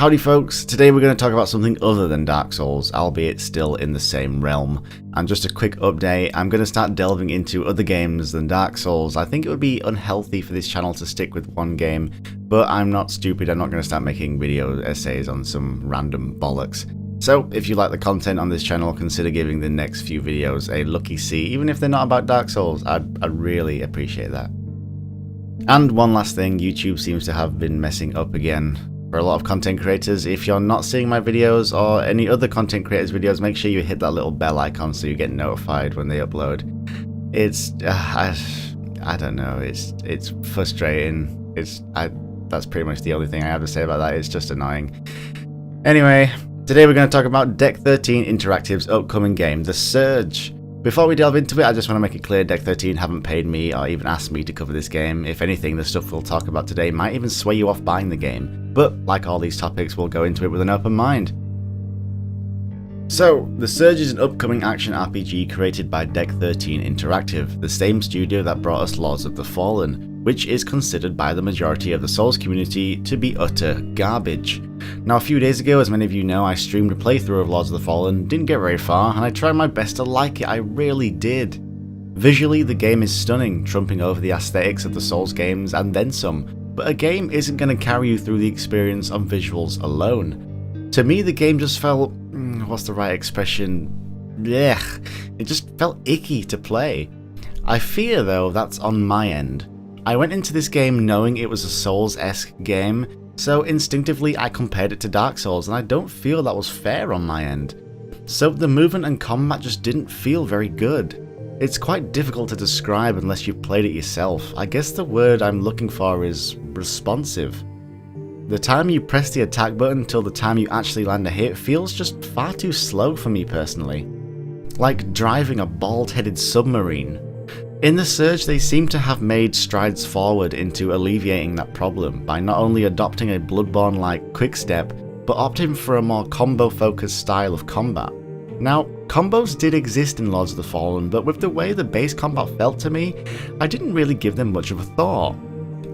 Howdy folks, today we're going to talk about something other than Dark Souls, albeit still in the same realm. And just a quick update, I'm going to start delving into other games than Dark Souls. I think it would be unhealthy for this channel to stick with one game, but I'm not stupid, I'm not going to start making video essays on some random bollocks. So if you like the content on this channel, consider giving the next few videos a lucky see, even if they're not about Dark Souls. I'd really appreciate that. And one last thing, YouTube seems to have been messing up again. For a lot of content creators, if you're not seeing my videos or any other content creators' videos, make sure you hit that little bell icon so you get notified when they upload. It's, I don't know, it's frustrating. That's pretty much the only thing I have to say about that. It's just annoying. Anyway, today we're going to talk about Deck 13 Interactive's upcoming game, The Surge. Before we delve into it, I just want to make it clear Deck 13 haven't paid me or even asked me to cover this game. If anything, the stuff we'll talk about today might even sway you off buying the game. But like all these topics, we'll go into it with an open mind. So, The Surge is an upcoming action RPG created by Deck 13 Interactive, the same studio that brought us Lords of the Fallen, which is considered by the majority of the Souls community to be utter garbage. Now, a few days ago, as many of you know, I streamed a playthrough of Lords of the Fallen, didn't get very far, and I tried my best to like it, I really did. Visually, the game is stunning, trumping over the aesthetics of the Souls games and then some, but a game isn't going to carry you through the experience on visuals alone. To me, the game just felt, what's the right expression? Blech. It just felt icky to play. I fear, though, that's on my end. I went into this game knowing it was a Souls-esque game, so instinctively I compared it to Dark Souls, and I don't feel that was fair on my end. So the movement and combat just didn't feel very good. It's quite difficult to describe unless you've played it yourself. I guess the word I'm looking for is responsive. The time you press the attack button till the time you actually land a hit feels just far too slow for me personally. Like driving a bald-headed submarine. In The Surge, they seem to have made strides forward into alleviating that problem by not only adopting a Bloodborne-like quickstep, but opting for a more combo-focused style of combat. Now, combos did exist in Lords of the Fallen, but with the way the base combat felt to me, I didn't really give them much of a thought.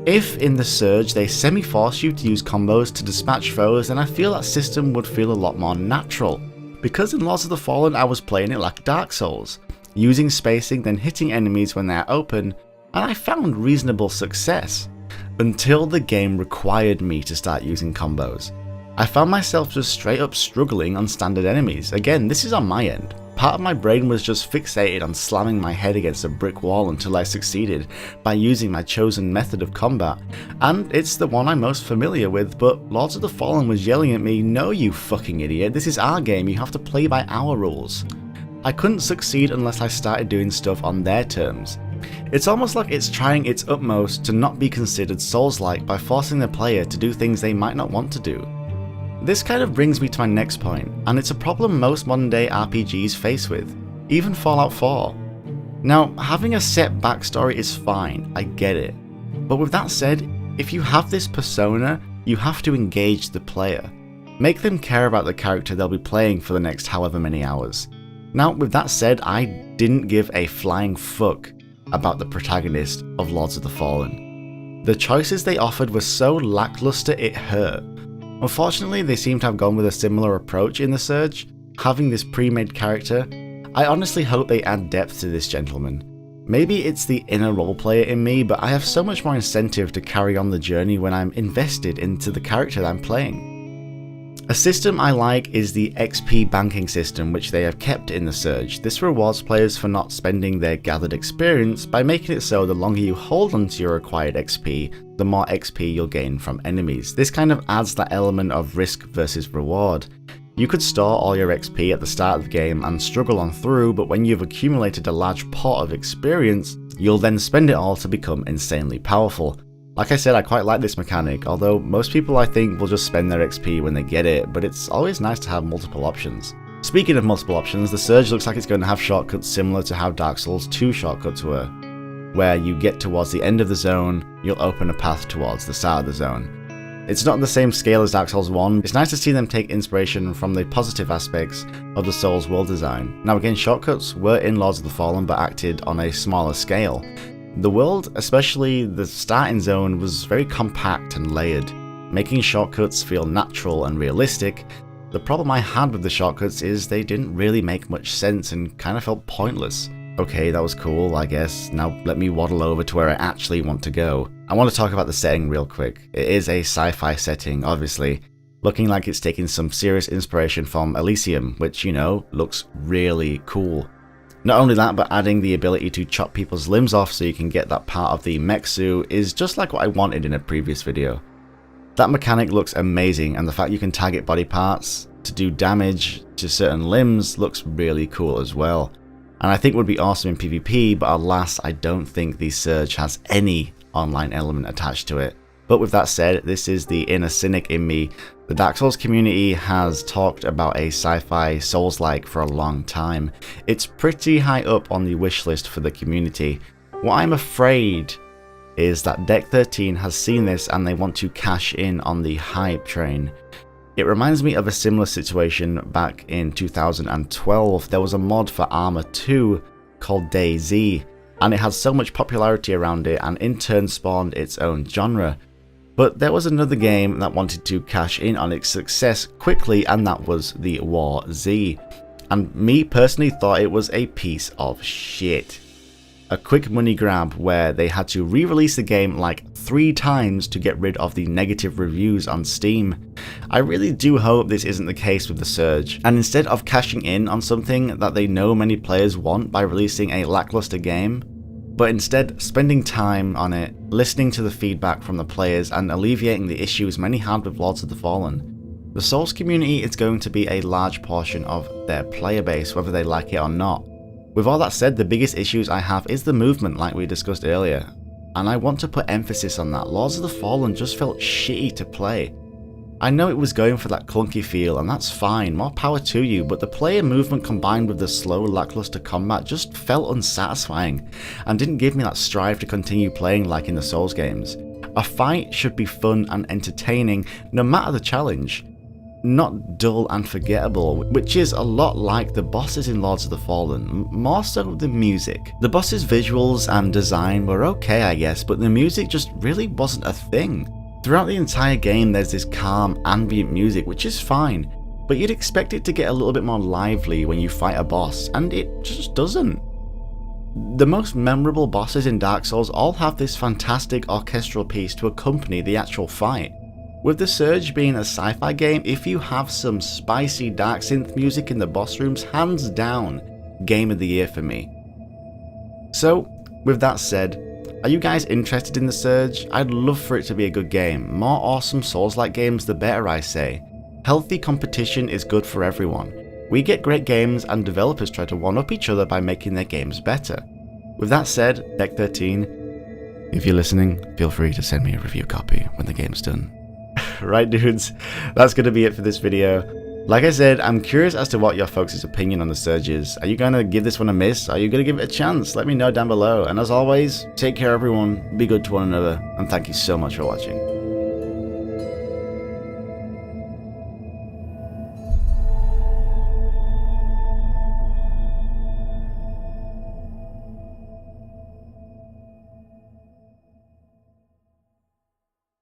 If in The Surge they semi-force you to use combos to dispatch foes, then I feel that system would feel a lot more natural. Because in Lords of the Fallen I was playing it like Dark Souls, using spacing then hitting enemies when they are open, and I found reasonable success. Until the game required me to start using combos. I found myself just straight up struggling on standard enemies. Again, this is on my end. Part of my brain was just fixated on slamming my head against a brick wall until I succeeded by using my chosen method of combat, and it's the one I'm most familiar with, but Lords of the Fallen was yelling at me, "No you fucking idiot, this is our game, you have to play by our rules." I couldn't succeed unless I started doing stuff on their terms. It's almost like it's trying its utmost to not be considered Souls-like by forcing the player to do things they might not want to do. This kind of brings me to my next point, and it's a problem most modern day RPGs face with, even Fallout 4. Now, having a set backstory is fine, I get it. But with that said, if you have this persona, you have to engage the player. Make them care about the character they'll be playing for the next however many hours. Now, with that said, I didn't give a flying fuck about the protagonist of Lords of the Fallen. The choices they offered were so lackluster it hurt. Unfortunately, they seem to have gone with a similar approach in The Surge, having this pre-made character. I honestly hope they add depth to this gentleman. Maybe it's the inner roleplayer in me, but I have so much more incentive to carry on the journey when I'm invested into the character that I'm playing. A system I like is the XP banking system which they have kept in The Surge. This rewards players for not spending their gathered experience by making it so the longer you hold onto your acquired XP, the more XP you'll gain from enemies. This kind of adds that element of risk versus reward. You could store all your XP at the start of the game and struggle on through, but when you've accumulated a large pot of experience, you'll then spend it all to become insanely powerful. Like I said, I quite like this mechanic, although most people I think will just spend their XP when they get it, but it's always nice to have multiple options. Speaking of multiple options, The Surge looks like it's going to have shortcuts similar to how Dark Souls 2 shortcuts were, where you get towards the end of the zone, you'll open a path towards the start of the zone. It's not on the same scale as Dark Souls 1, it's nice to see them take inspiration from the positive aspects of the Souls world design. Now again, shortcuts were in Lords of the Fallen but acted on a smaller scale. The world, especially the starting zone, was very compact and layered. making shortcuts feel natural and realistic. The problem I had with the shortcuts is they didn't really make much sense and kind of felt pointless. Okay, that was cool, I guess. Now let me waddle over to where I actually want to go. I want to talk about the setting real quick. It is a sci-fi setting, obviously, looking like it's taking some serious inspiration from Elysium, which, you know, looks really cool. Not only that, but adding the ability to chop people's limbs off so you can get that part of the mech suit is just like what I wanted in a previous video. That mechanic looks amazing, and the fact you can target body parts to do damage to certain limbs looks really cool as well. And I think would be awesome in PvP, but alas, I don't think the Surge has any online element attached to it. But with that said, this is the inner cynic in me. The Dark Souls community has talked about a sci-fi Souls-like for a long time. It's pretty high up on the wish list for the community. What I'm afraid is that Deck 13 has seen this and they want to cash in on the hype train. It reminds me of a similar situation back in 2012. There was a mod for Arma 2 called DayZ, and it had so much popularity around it and in turn spawned its own genre. But there was another game that wanted to cash in on its success quickly, and that was the War Z. And me personally thought it was a piece of shit. A quick money grab where they had to re-release the game like 3 times to get rid of the negative reviews on Steam. I really do hope this isn't the case with the Surge, and instead of cashing in on something that they know many players want by releasing a lackluster game, but instead spending time on it, listening to the feedback from the players and alleviating the issues many had with Lords of the Fallen. The Souls community is going to be a large portion of their player base, whether they like it or not. With all that said, the biggest issues I have is the movement like we discussed earlier, and I want to put emphasis on that. Lords of the Fallen just felt shitty to play. I know it was going for that clunky feel, and that's fine, more power to you, but the player movement combined with the slow, lackluster combat just felt unsatisfying, and didn't give me that strive to continue playing like in the Souls games. A fight should be fun and entertaining, no matter the challenge. Not dull and forgettable, which is a lot like the bosses in Lords of the Fallen, more so the music. The bosses' visuals and design were okay, I guess, but the music just really wasn't a thing. Throughout the entire game there's this calm, ambient music, which is fine, but you'd expect it to get a little bit more lively when you fight a boss, and it just doesn't. The most memorable bosses in Dark Souls all have this fantastic orchestral piece to accompany the actual fight. With the Surge being a sci-fi game, if you have some spicy dark synth music in the boss rooms, hands down, game of the year for me. So, with that said, are you guys interested in the Surge? I'd love for it to be a good game. More awesome Souls-like games, the better, I say. Healthy competition is good for everyone. We get great games and developers try to one-up each other by making their games better. With that said, Deck 13, if you're listening, feel free to send me a review copy when the game's done. Right dudes, that's going to be it for this video. Like I said, I'm curious as to what your folks' opinion on the Surge is. Are you going to give this one a miss? Are you going to give it a chance? Let me know down below. And as always, take care everyone, be good to one another, and thank you so much for watching.